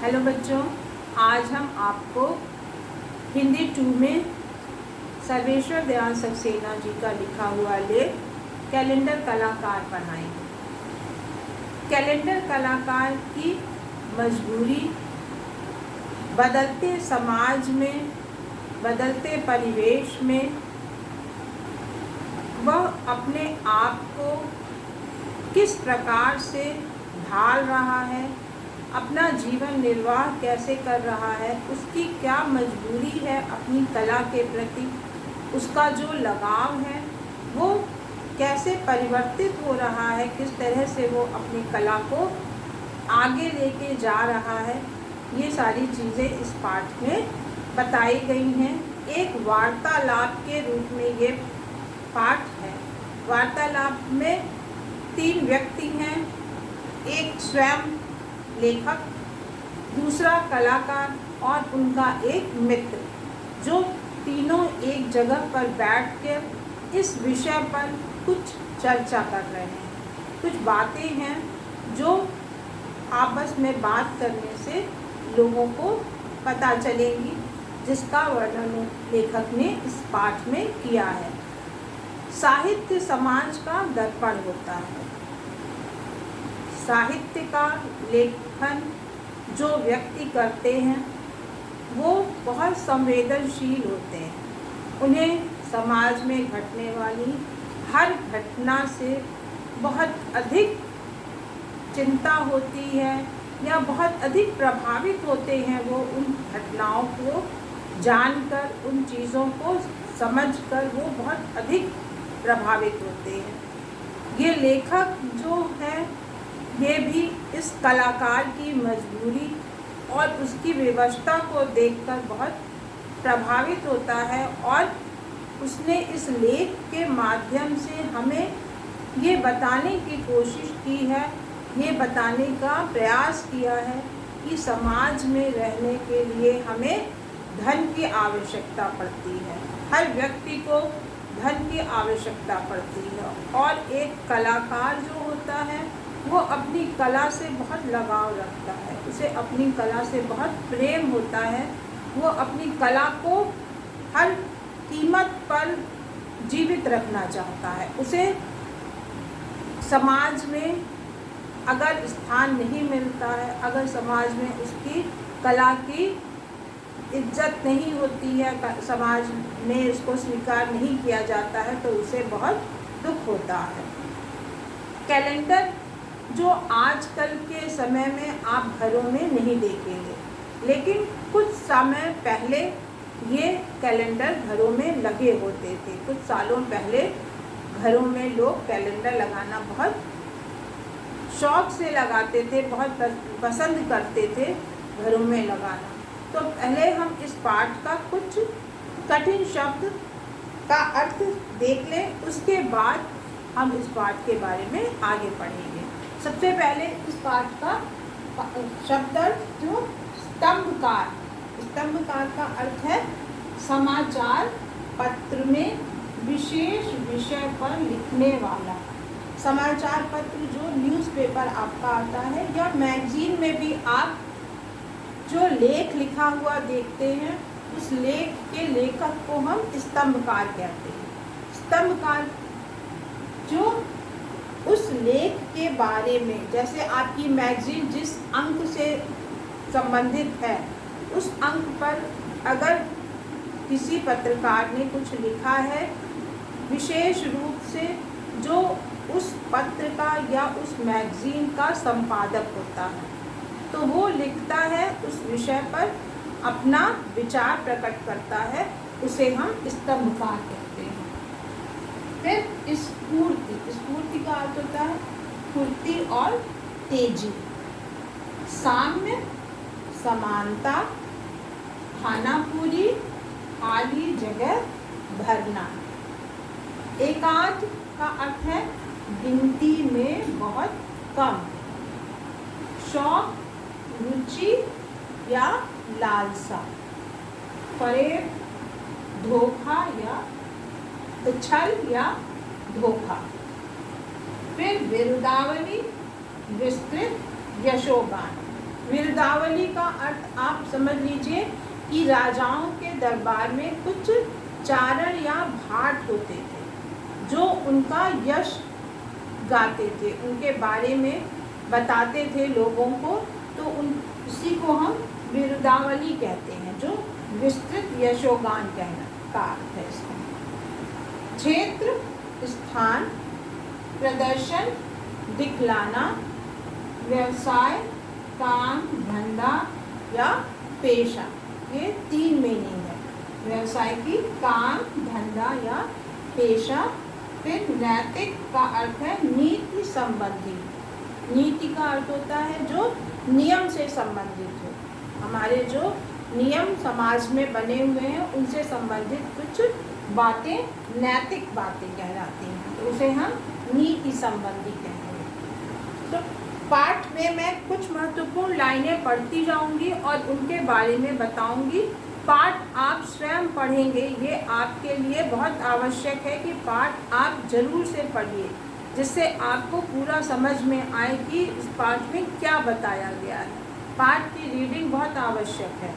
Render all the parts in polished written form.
Hello बच्चों, आज हम आपको हिंदी 2 में सर्वेश्वर दयाल सक्सेना जी का लिखा हुआ लेख कैलेंडर कलाकार पढ़ाएंगे। कैलेंडर कलाकार की मजबूरी बदलते समाज में, बदलते परिवेश में वह अपने आप को किस प्रकार से ढाल रहा है, अपना जीवन निर्वाह कैसे कर रहा है, उसकी क्या मजबूरी है अपनी कला के प्रति, उसका जो लगाव है वो कैसे परिवर्तित हो रहा है, किस तरह से वो अपनी कला को आगे लेके जा रहा है, ये सारी चीज़ें इस पाठ में बताई गई हैं। एक वार्तालाप के रूप में ये पाठ है। वार्तालाप में 3 व्यक्ति हैं, एक स्वयं लेखक, दूसरा कलाकार और उनका एक मित्र, जो तीनों एक जगह पर बैठकर इस विषय पर कुछ चर्चा कर रहे हैं। कुछ बातें हैं जो आपस में बात करने से लोगों को पता चलेंगी, जिसका वर्णन लेखक ने इस पाठ में किया है। साहित्य समाज का दर्पण होता है। साहित्य का लेखन जो व्यक्ति करते हैं वो बहुत संवेदनशील होते हैं। उन्हें समाज में घटने वाली हर घटना से बहुत अधिक चिंता होती है या बहुत अधिक प्रभावित होते हैं। वो उन घटनाओं को जानकर, उन चीज़ों को समझकर वो बहुत अधिक प्रभावित होते हैं। ये लेखक जो है ये भी इस कलाकार की मजबूरी और उसकी व्यवस्था को देखकर बहुत प्रभावित होता है और उसने इस लेख के माध्यम से हमें ये बताने की कोशिश की है, ये बताने का प्रयास किया है कि समाज में रहने के लिए हमें धन की आवश्यकता पड़ती है। हर व्यक्ति को धन की आवश्यकता पड़ती है और एक कलाकार जो होता है वो अपनी कला से बहुत लगाव रखता है, उसे अपनी कला से बहुत प्रेम होता है। वो अपनी कला को हर कीमत पर जीवित रखना चाहता है। उसे समाज में अगर स्थान नहीं मिलता है, अगर समाज में उसकी कला की इज्जत नहीं होती है, समाज में उसको स्वीकार नहीं किया जाता है, तो उसे बहुत दुख होता है। कैलेंडर जो आजकल के समय में आप घरों में नहीं देखेंगे, लेकिन कुछ समय पहले ये कैलेंडर घरों में लगे होते थे। कुछ सालों पहले घरों में लोग कैलेंडर लगाना बहुत शौक से लगाते थे, बहुत पसंद करते थे घरों में लगाना। तो पहले हम इस पाठ का कुछ कठिन शब्द का अर्थ देख लें, उसके बाद हम इस पाठ के बारे में आगे पढ़ेंगे। सबसे पहले इस पाठ का शब्द अर्थ जो स्तंभकार। स्तंभकार का अर्थ है समाचार पत्र में विशेष विषय पर लिखने वाला। समाचार पत्र जो न्यूज़पेपर आपका आता है या मैगजीन में भी आप जो लेख लिखा हुआ देखते हैं, उस लेख के लेखक को हम स्तंभकार कहते हैं। स्तंभकार जो उस लेख के बारे में, जैसे आपकी मैगजीन जिस अंक से संबंधित है, उस अंक पर अगर किसी पत्रकार ने कुछ लिखा है, विशेष रूप से जो उस पत्र का या उस मैगजीन का संपादक होता है, तो वो लिखता है उस विषय पर अपना विचार प्रकट करता है, उसे हम स्तंभकार कहते हैं। फिर स्फूर्ति। स्फूर्ति का अर्थ होता है फुर्ती और तेजी। साम्य, समानता, खानापूरी, खाली जगह भरना। एकाध का अर्थ है गिनती में बहुत कम। शौक, रुचि या लालसा। फरेब, धोखा या छल या धोखा। फिर विरुदावली, विस्तृत, यशोगान। विरुदावली का अर्थ आप समझ लीजिए कि राजाओं के दरबार में कुछ चारण या भाट होते थे जो उनका यश गाते थे, उनके बारे में बताते थे लोगों को, तो उसी को हम विरुदावली कहते हैं, जो विस्तृत यशोगान कहना का अर्थ है इसका। क्षेत्र, स्थान, प्रदर्शन, दिखलाना, व्यवसाय, काम, धंधा या पेशा, ये 3 मीनिंग है व्यवसाय की, काम, धंधा या पेशा। फिर नैतिक का अर्थ है नीति संबंधी। नीति का अर्थ होता है जो नियम से संबंधित हो, हमारे जो नियम समाज में बने हुए हैं उनसे संबंधित कुछ बातें नैतिक बातें कहलाती हैं, तो उसे हम नीति संबंधी कहते हैं। तो पाठ में मैं कुछ महत्वपूर्ण लाइनें पढ़ती जाऊंगी और उनके बारे में बताऊंगी। पाठ आप स्वयं पढ़ेंगे, ये आपके लिए बहुत आवश्यक है कि पाठ आप जरूर से पढ़िए, जिससे आपको पूरा समझ में आए कि इस पाठ में क्या बताया गया है। पाठ की रीडिंग बहुत आवश्यक है।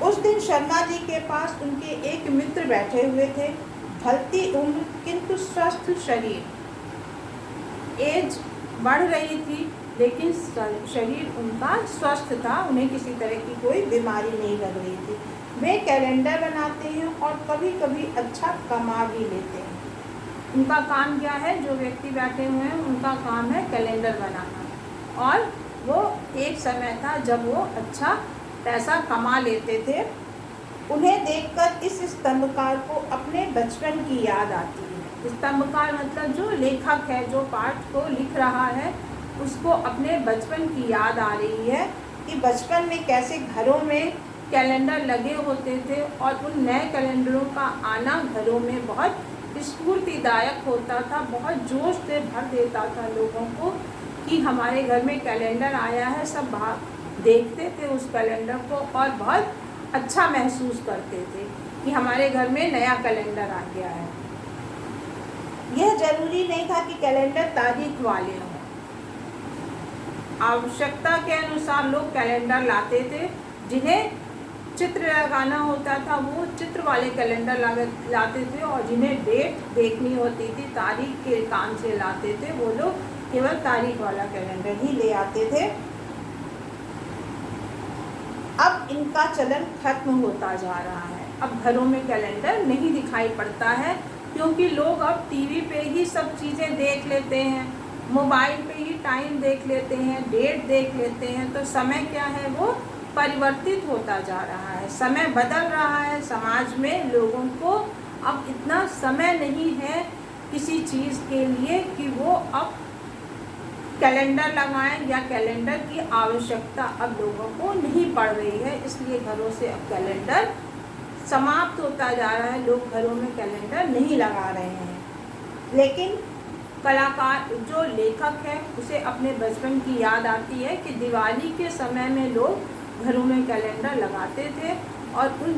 उस दिन शर्मा जी के पास उनके एक मित्र बैठे हुए थे। ढलती उम्र किंतु स्वस्थ शरीर, एज बढ़ रही थी लेकिन शरीर उनका स्वस्थ था, उन्हें किसी तरह की कोई बीमारी नहीं लग रही थी। वे कैलेंडर बनाते हैं और कभी कभी अच्छा कमा भी लेते हैं। उनका काम क्या है? जो व्यक्ति बैठे हुए हैं उनका काम है कैलेंडर बनाना, और वो एक समय था जब वो अच्छा पैसा कमा लेते थे। उन्हें देखकर इस स्तंभकार को अपने बचपन की याद आती है। स्तंभकार मतलब जो लेखक है, जो पाठ को लिख रहा है, उसको अपने बचपन की याद आ रही है कि बचपन में कैसे घरों में कैलेंडर लगे होते थे और उन नए कैलेंडरों का आना घरों में बहुत स्फूर्तिदायक होता था, बहुत जोश से भर देता था लोगों को कि हमारे घर में कैलेंडर आया है। सब देखते थे उस कैलेंडर को और बहुत अच्छा महसूस करते थे कि हमारे घर में नया कैलेंडर आ गया है। यह जरूरी नहीं था कि कैलेंडर तारीख वाले हों, आवश्यकता के अनुसार लोग कैलेंडर लाते थे। जिन्हें चित्र लगाना होता था वो चित्र वाले कैलेंडर लाते थे, और जिन्हें डेट देखनी होती थी, तारीख के काम से लाते थे, वो लोग केवल तारीख वाला कैलेंडर ही ले आते थे। अब इनका चलन खत्म होता जा रहा है। अब घरों में कैलेंडर नहीं दिखाई पड़ता है, क्योंकि लोग अब टीवी पे ही सब चीज़ें देख लेते हैं, मोबाइल पे ही टाइम देख लेते हैं, डेट देख लेते हैं। तो समय क्या है, वो परिवर्तित होता जा रहा है, समय बदल रहा है। समाज में लोगों को अब इतना समय नहीं है किसी चीज़ के लिए कि वो अब कैलेंडर लगाएं, या कैलेंडर की आवश्यकता अब लोगों को नहीं पड़ रही है। इसलिए घरों से अब कैलेंडर समाप्त होता जा रहा है, लोग घरों में कैलेंडर नहीं लगा रहे हैं। लेकिन कलाकार, जो लेखक है, उसे अपने बचपन की याद आती है कि दिवाली के समय में लोग घरों में कैलेंडर लगाते थे, और उन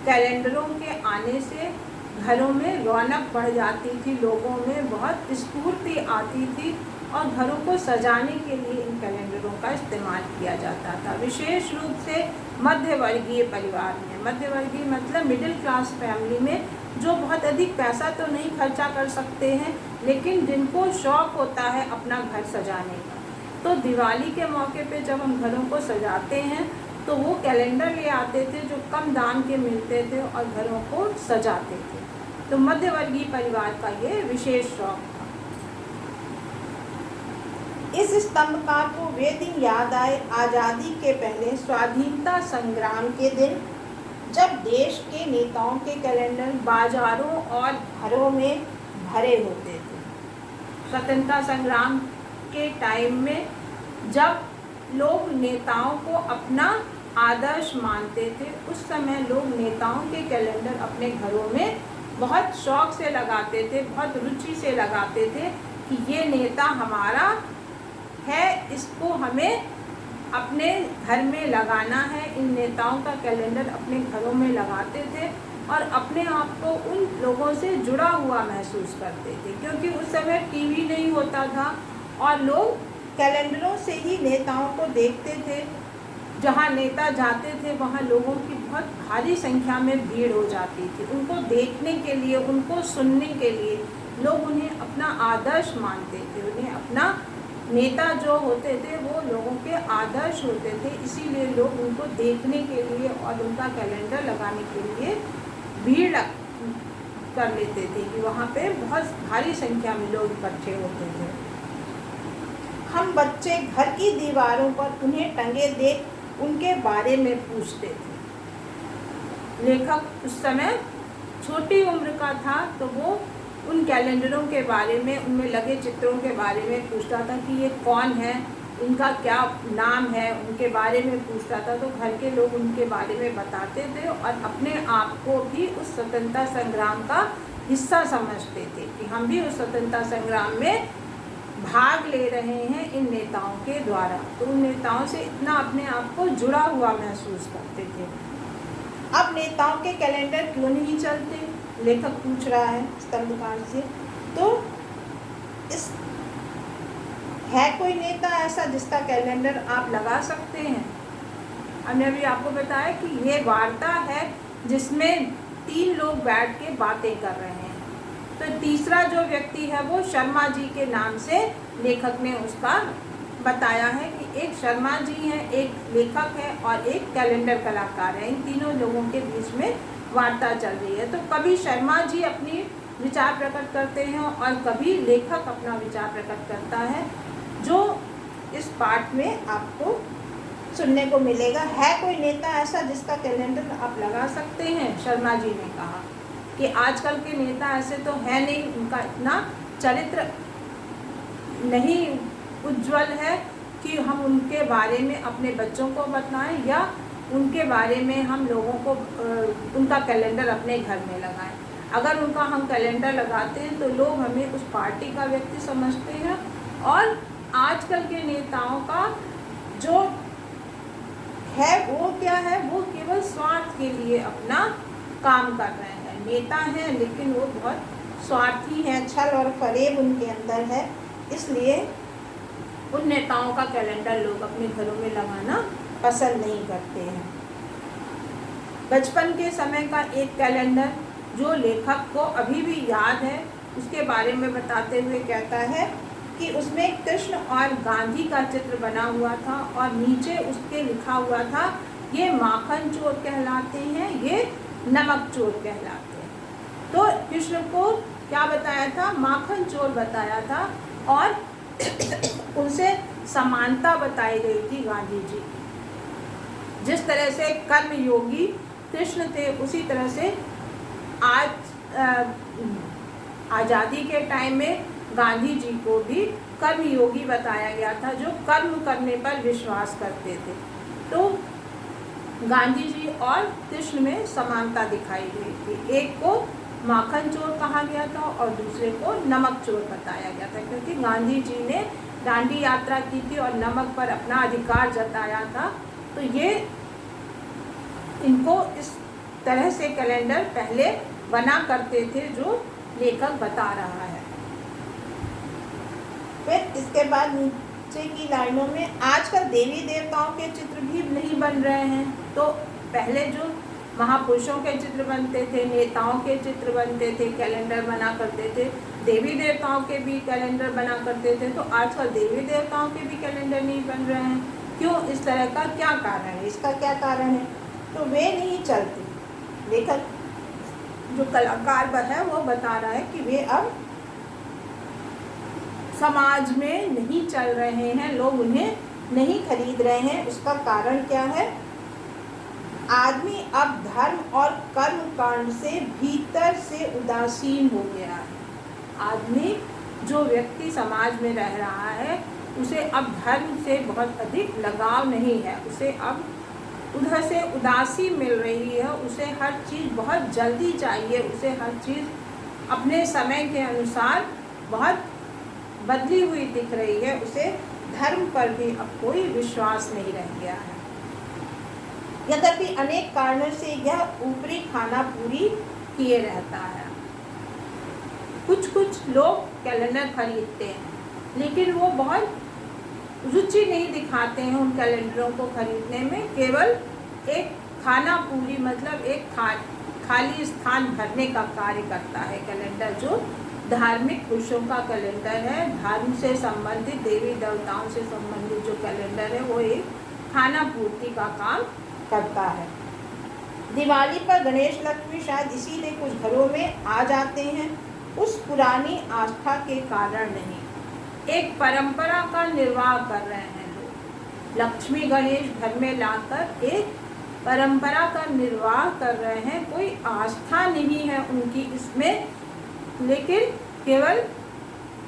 कैलेंडरों के आने से घरों में रौनक बढ़ जाती थी, लोगों में बहुत स्फूर्ति आती थी, और घरों को सजाने के लिए इन कैलेंडरों का इस्तेमाल किया जाता था। विशेष रूप से मध्यवर्गीय परिवार में, मध्यवर्गीय मतलब मिडिल क्लास फैमिली में, जो बहुत अधिक पैसा तो नहीं खर्चा कर सकते हैं, लेकिन जिनको शौक़ होता है अपना घर सजाने का, तो दिवाली के मौके पे जब हम घरों को सजाते हैं तो वो कैलेंडर ले आते थे जो कम दाम के मिलते थे, और घरों को सजाते थे। तो मध्यवर्गीय परिवार का ये विशेष शौक़ था। इस स्तंभकार को वे दिन याद आए, आज़ादी के पहले स्वाधीनता संग्राम के दिन, जब देश के नेताओं के कैलेंडर बाजारों और घरों में भरे होते थे। स्वतंत्रता संग्राम के टाइम में जब लोग नेताओं को अपना आदर्श मानते थे, उस समय लोग नेताओं के कैलेंडर अपने घरों में बहुत शौक़ से लगाते थे, बहुत रुचि से लगाते थे कि ये नेता हमारा है, इसको हमें अपने घर में लगाना है। इन नेताओं का कैलेंडर अपने घरों में लगाते थे और अपने आप को उन लोगों से जुड़ा हुआ महसूस करते थे, क्योंकि उस समय टीवी नहीं होता था और लोग कैलेंडरों से ही नेताओं को देखते थे जहाँ नेता जाते थे वहाँ लोगों की बहुत भारी संख्या में भीड़ हो जाती थी। उनको देखने के लिए, उनको सुनने के लिए लोग उन्हें अपना आदर्श मानते थे। उन्हें अपना नेता जो होते थे वो लोगों के आदर्श होते थे, इसीलिए लोग उनको देखने के लिए और उनका कैलेंडर लगाने के लिए भीड़ कर लेते थे कि वहाँ पे बहुत भारी संख्या में लोग इकट्ठे होते थे। हम बच्चे घर की दीवारों पर उन्हें टंगे देख उनके बारे में पूछते थे। लेखक उस समय छोटी उम्र का था तो वो उन कैलेंडरों के बारे में, उनमें लगे चित्रों के बारे में पूछता था कि ये कौन है, इनका क्या नाम है, उनके बारे में पूछता था। तो घर के लोग उनके बारे में बताते थे और अपने आप को भी उस स्वतंत्रता संग्राम का हिस्सा समझते थे कि हम भी उस स्वतंत्रता संग्राम में भाग ले रहे हैं इन नेताओं के द्वारा। तो उन नेताओं से इतना अपने आप को जुड़ा हुआ महसूस करते थे। अब नेताओं के कैलेंडर क्यों नहीं चलते, लेखक पूछ रहा है स्तंभकार से। तो इस है कोई नेता ऐसा जिसका कैलेंडर आप लगा सकते हैं? हमने अभी आपको बताया कि ये वार्ता है जिसमें 3 लोग बैठ के बातें कर रहे हैं। तो तीसरा जो व्यक्ति है वो शर्मा जी के नाम से लेखक ने उसका बताया है कि एक शर्मा जी हैं, एक लेखक है और एक कैलेंडर कलाकार है। इन तीनों लोगों के बीच में वार्ता चल रही है। तो कभी शर्मा जी अपनी विचार प्रकट करते हैं और कभी लेखक अपना विचार प्रकट करता है, जो इस पाठ में आपको सुनने को मिलेगा। है कोई नेता ऐसा जिसका कैलेंडर आप लगा सकते हैं? शर्मा जी ने कहा कि आजकल के नेता ऐसे तो है नहीं, उनका इतना चरित्र नहीं उज्जवल है कि हम उनके बारे में अपने बच्चों को बताएं या उनके बारे में हम लोगों को उनका कैलेंडर अपने घर में लगाएं। अगर उनका हम कैलेंडर लगाते हैं तो लोग हमें उस पार्टी का व्यक्ति समझते हैं और आजकल के नेताओं का जो है वो क्या है, वो केवल स्वार्थ के लिए अपना काम कर रहे हैं। नेता हैं लेकिन वो बहुत स्वार्थी हैं, छल और फरेब उनके अंदर है, इसलिए उन नेताओं का कैलेंडर लोग अपने घरों में लगाना पसंद नहीं करते हैं। बचपन के समय का एक कैलेंडर जो लेखक को अभी भी याद है, उसके बारे में बताते हुए कहता है कि उसमें कृष्ण और गांधी का चित्र बना हुआ था और नीचे उसके लिखा हुआ था, ये माखन चोर कहलाते हैं, ये नमक चोर कहलाते हैं। तो कृष्ण को क्या बताया था? माखन चोर बताया था और उनसे समानता बताई गई थी गांधी जी। जिस तरह से कर्मयोगी कृष्ण थे, उसी तरह से आज आज़ादी के टाइम में गांधी जी को भी कर्मयोगी बताया गया था, जो कर्म करने पर विश्वास करते थे। तो गांधी जी और कृष्ण में समानता दिखाई गई थी। एक को माखन चोर कहा गया था और दूसरे को नमक चोर बताया गया था, क्योंकि गांधी जी ने दांडी यात्रा की थी और नमक पर अपना अधिकार जताया था। तो ये इनको इस तरह से कैलेंडर पहले बना करते थे जो लेखक बता रहा है। फिर इसके बाद नीचे की लाइनों में आजकल देवी देवताओं के चित्र भी नहीं बन रहे हैं। तो पहले जो महापुरुषों के चित्र बनते थे, नेताओं के चित्र बनते थे, कैलेंडर बना करते थे, देवी देवताओं के भी कैलेंडर बना करते थे। तो आजकल देवी देवताओं के भी कैलेंडर नहीं बन रहे हैं। क्यों? इस तरह का क्या कारण है? इसका क्या कारण है? तो वे नहीं चलते। लेखक जो कलाकार है वो बता रहा है कि वे अब समाज में नहीं चल रहे हैं, लोग उन्हें नहीं खरीद रहे हैं। उसका कारण क्या है? आदमी अब धर्म और कर्म कांड से भीतर से उदासीन हो गया है। आदमी, जो व्यक्ति समाज में रह रहा है, उसे अब धर्म से बहुत अधिक लगाव नहीं है, उसे अब उधर से उदासी मिल रही है, उसे हर चीज़ बहुत जल्दी चाहिए, उसे हर चीज़ अपने समय के अनुसार बहुत बदली हुई दिख रही है, उसे धर्म पर भी अब कोई विश्वास नहीं रह गया है। यद्यपि अनेक कारणों से यह ऊपरी खाना पूरी किए रहता है। कुछ लोग कैलेंडर खरीदते हैं, लेकिन वो बहुत रुचि नहीं दिखाते हैं उन कैलेंडरों को खरीदने में। केवल एक खाना पूरी मतलब एक खाली स्थान भरने का कार्य करता है कैलेंडर। जो धार्मिक पुरुषों का कैलेंडर है, धर्म से संबंधित, देवी देवताओं से संबंधित जो कैलेंडर है वो एक खाना पूर्ति का काम करता है। दिवाली पर गणेश लक्ष्मी शायद इसीलिए कुछ घरों में आ जाते हैं, उस पुरानी आस्था के कारण नहीं, एक परंपरा का निर्वाह कर रहे हैं लोग। लक्ष्मी गणेश घर में लाकर एक परंपरा का निर्वाह कर रहे हैं, कोई आस्था नहीं है उनकी इसमें, लेकिन केवल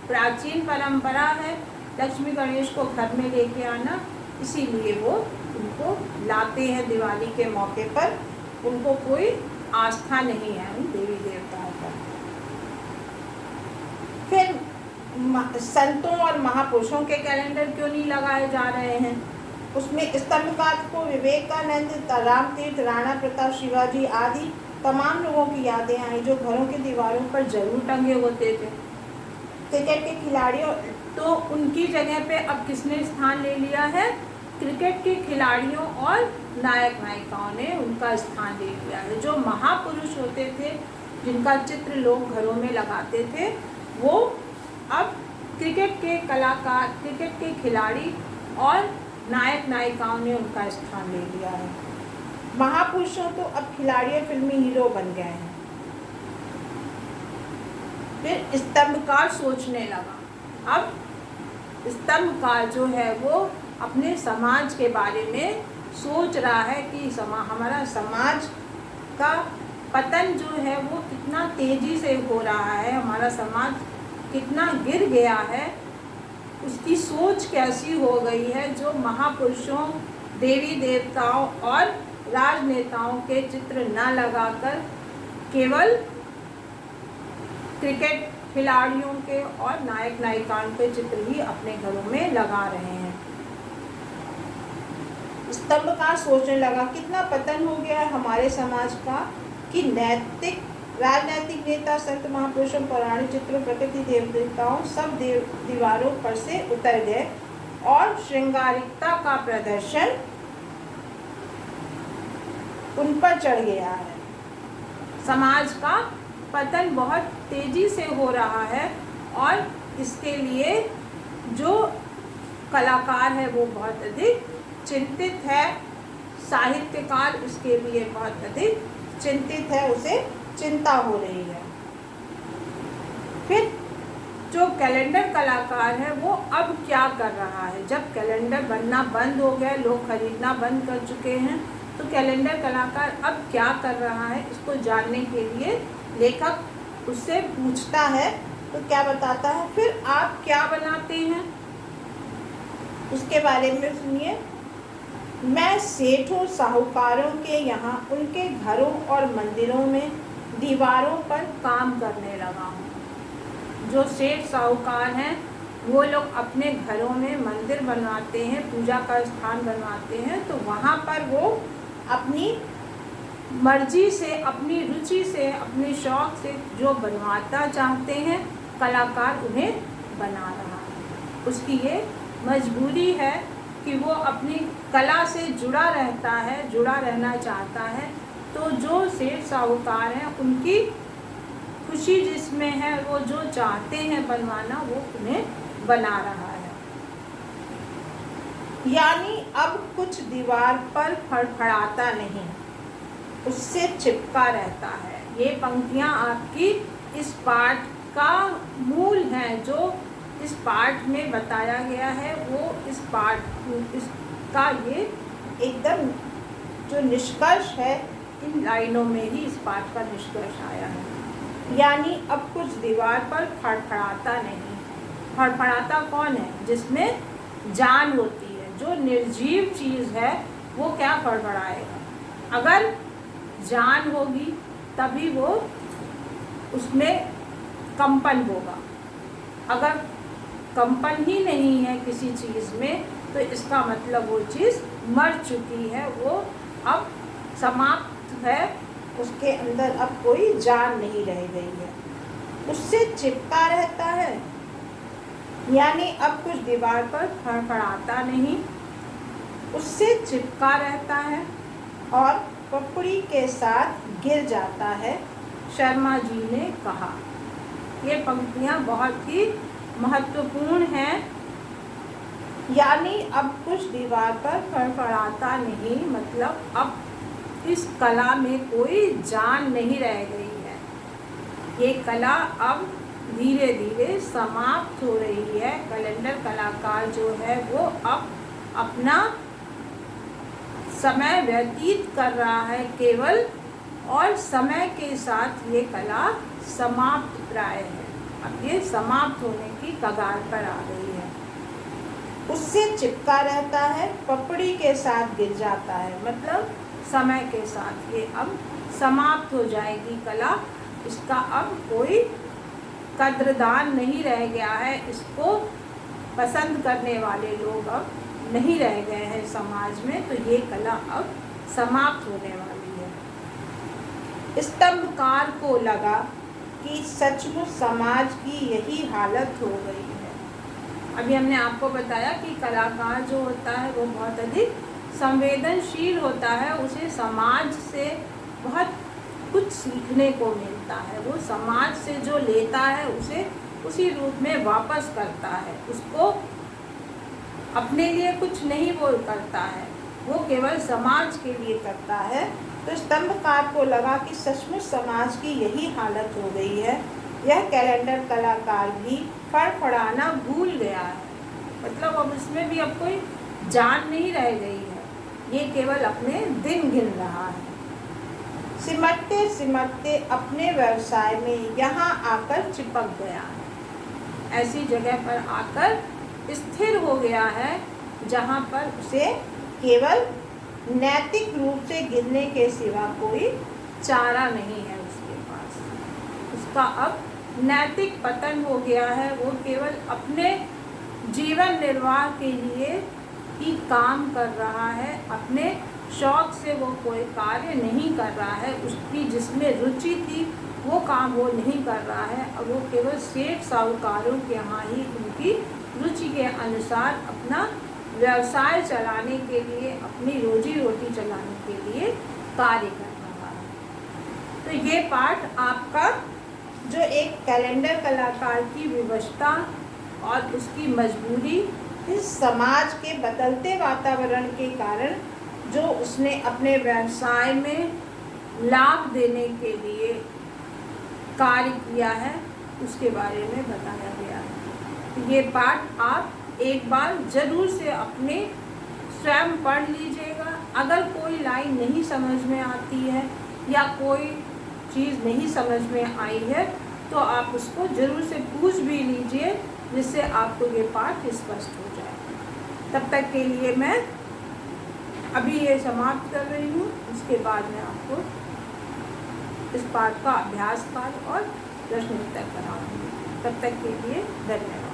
प्राचीन परंपरा है लक्ष्मी गणेश को घर में लेके आना, इसीलिए वो उनको लाते हैं दिवाली के मौके पर। उनको कोई आस्था नहीं है उन देवी देवताओं पर। फिर संतों और महापुरुषों के कैलेंडर क्यों नहीं लगाए जा रहे हैं? उसमें स्तंभकार को विवेकानंद, रामतीर्थ, राणा प्रताप, शिवाजी आदि तमाम लोगों की यादें आई जो घरों की दीवारों पर जरूर टंगे होते थे। क्रिकेट के खिलाड़ियों, तो उनकी जगह पे अब किसने स्थान ले लिया है? क्रिकेट के खिलाड़ियों और नायक नायिकाओं ने उनका स्थान ले लिया है। जो महापुरुष होते थे जिनका चित्र लोग घरों में लगाते थे, वो अब क्रिकेट के कलाकार, क्रिकेट के खिलाड़ी और नायक नायिकाओं ने उनका स्थान ले लिया है। महापुरुषों तो अब खिलाड़ी और फिल्मी हीरो बन गए हैं। फिर स्तंभकार सोचने लगा। अब स्तंभकार जो है वो अपने समाज के बारे में सोच रहा है कि हमारा समाज का पतन जो है वो कितना तेजी से हो रहा है, हमारा समाज कितना गिर गया है, उसकी सोच कैसी हो गई है। जो महापुरुषों, देवी देवताओं और राजनेताओं के चित्र न लगाकर केवल क्रिकेट खिलाड़ियों के और नायक नायिकाओं के चित्र ही अपने घरों में लगा रहे हैं। स्तंभकार सोचने लगा कितना पतन हो गया है हमारे समाज का, कि नैतिक राजनैतिक नेता, संत महापुरुषों, पौराणिक चित्रों, प्रकृति देवताओं सब दीवारों पर से उतर गए और श्रृंगारिकता का प्रदर्शन उन पर चढ़ गया है। समाज का पतन बहुत तेजी से हो रहा है और इसके लिए जो कलाकार है वो बहुत अधिक चिंतित है, साहित्यकार इसके लिए बहुत अधिक चिंतित है, उसे चिंता हो रही है। फिर जो कैलेंडर कलाकार है वो अब क्या कर रहा है? जब कैलेंडर बनना बंद हो गया, लोग खरीदना बंद कर चुके हैं, तो कैलेंडर कलाकार अब क्या कर रहा है? इसको जानने के लिए लेखक उससे पूछता है, तो क्या बताता है? फिर आप क्या बनाते हैं उसके बारे में सुनिए। मैं सेठों साहूकारों के यहाँ उनके घरों और मंदिरों में दीवारों पर काम करने लगा हूँ। जो सेठ साहूकार हैं वो लोग अपने घरों में मंदिर बनवाते हैं, पूजा का स्थान बनवाते हैं, तो वहाँ पर वो अपनी मर्जी से, अपनी रुचि से, अपने शौक़ से जो बनवाता चाहते हैं कलाकार उन्हें बना रहा है। उसकी ये मजबूरी है कि वो अपनी कला से जुड़ा रहता है, जुड़ा रहना चाहता है। तो जो सेठ साहूकार हैं उनकी खुशी जिसमें है, वो जो चाहते हैं बनवाना वो उन्हें बना रहा है। यानी अब कुछ दीवार पर फड़फड़ाता नहीं, उससे चिपका रहता है। ये पंक्तियाँ आपकी इस पाठ का मूल हैं। जो इस पाठ में बताया गया है वो इस पाठ इसका ये एकदम जो निष्कर्ष है, इन लाइनों में ही इस पाठ का निष्कर्ष आया है। यानी अब कुछ दीवार पर फड़फड़ाता नहीं। फड़फड़ाता कौन है? जिसमें जान होती है। जो निर्जीव चीज़ है वो क्या फड़फड़ाएगा? अगर जान होगी तभी वो उसमें कंपन होगा। अगर कंपन ही नहीं है किसी चीज़ में तो इसका मतलब वो चीज़ मर चुकी है, वो अब समाप्त है, उसके अंदर अब कोई जान नहीं रह गई है, उससे चिपका रहता है। यानी अब कुछ दीवार पर फड़फड़ाता नहीं, उससे चिपका रहता है और पपड़ी के साथ गिर जाता है, शर्मा जी ने कहा। ये पंक्तियाँ बहुत ही महत्वपूर्ण हैं। यानी अब कुछ दीवार पर फड़फड़ाता नहीं, मतलब अब इस कला में कोई जान नहीं रह गई है। ये कला अब धीरे धीरे समाप्त हो रही है। कैलेंडर कलाकार जो है वो अब अपना समय व्यतीत कर रहा है केवल, और समय के साथ ये कला समाप्त प्राय है। अब ये समाप्त होने की कगार पर आ गई है। उससे चिपका रहता है, पपड़ी के साथ गिर जाता है, मतलब समय के साथ ये अब समाप्त हो जाएगी कला। इसका अब कोई कद्रदान नहीं रह गया है, इसको पसंद करने वाले लोग अब नहीं रह गए हैं समाज में, तो ये कला अब समाप्त होने वाली है। स्तंभकार को लगा कि सचमुच समाज की यही हालत हो गई है। अभी हमने आपको बताया कि कलाकार जो होता है वो बहुत अधिक संवेदनशील होता है, उसे समाज से बहुत कुछ सीखने को मिलता है। वो समाज से जो लेता है उसे उसी रूप में वापस करता है, उसको अपने लिए कुछ नहीं वो करता है, वो केवल समाज के लिए करता है। तो स्तंभकार को लगा कि सचमुच समाज की यही हालत हो गई है। यह कैलेंडर कलाकार भी फड़फड़ाना भूल गया है, मतलब अब इसमें भी अब कोई जान नहीं रह गई है, ये केवल अपने दिन गिन रहा है। सिमटते सिमटते अपने व्यवसाय में यहाँ आकर चिपक गया है, ऐसी जगह पर आकर स्थिर हो गया है जहाँ पर उसे केवल नैतिक रूप से गिरने के सिवा कोई चारा नहीं है उसके पास। उसका अब नैतिक पतन हो गया है, वो केवल अपने जीवन निर्वाह के लिए ही काम कर रहा है, अपने शौक से वो कोई कार्य नहीं कर रहा है, उसकी जिसमें रुचि थी वो काम वो नहीं कर रहा है। और वो केवल सेठ साहूकारों के यहाँ ही उनकी रुचि के अनुसार अपना व्यवसाय चलाने के लिए, अपनी रोजी रोटी चलाने के लिए कार्य कर रहा है। तो ये पाठ आपका जो एक कैलेंडर कलाकार की विवशता और उसकी मजबूरी, इस समाज के बदलते वातावरण के कारण जो उसने अपने व्यवसाय में लाभ देने के लिए कार्य किया है, उसके बारे में बताया गया है। ये पाठ आप एक बार ज़रूर से अपने स्वयं पढ़ लीजिएगा। अगर कोई लाइन नहीं समझ में आती है या कोई चीज़ नहीं समझ में आई है तो आप उसको ज़रूर से पूछ भी लीजिए, जिससे आपको ये पाठ स्पष्ट हो जाए। तब तक के लिए मैं अभी ये समाप्त कर रही हूँ, उसके बाद मैं आपको इस पाठ का अभ्यास कार्य और प्रश्न उत्तर कराऊंगी। तब तक के लिए धन्यवाद।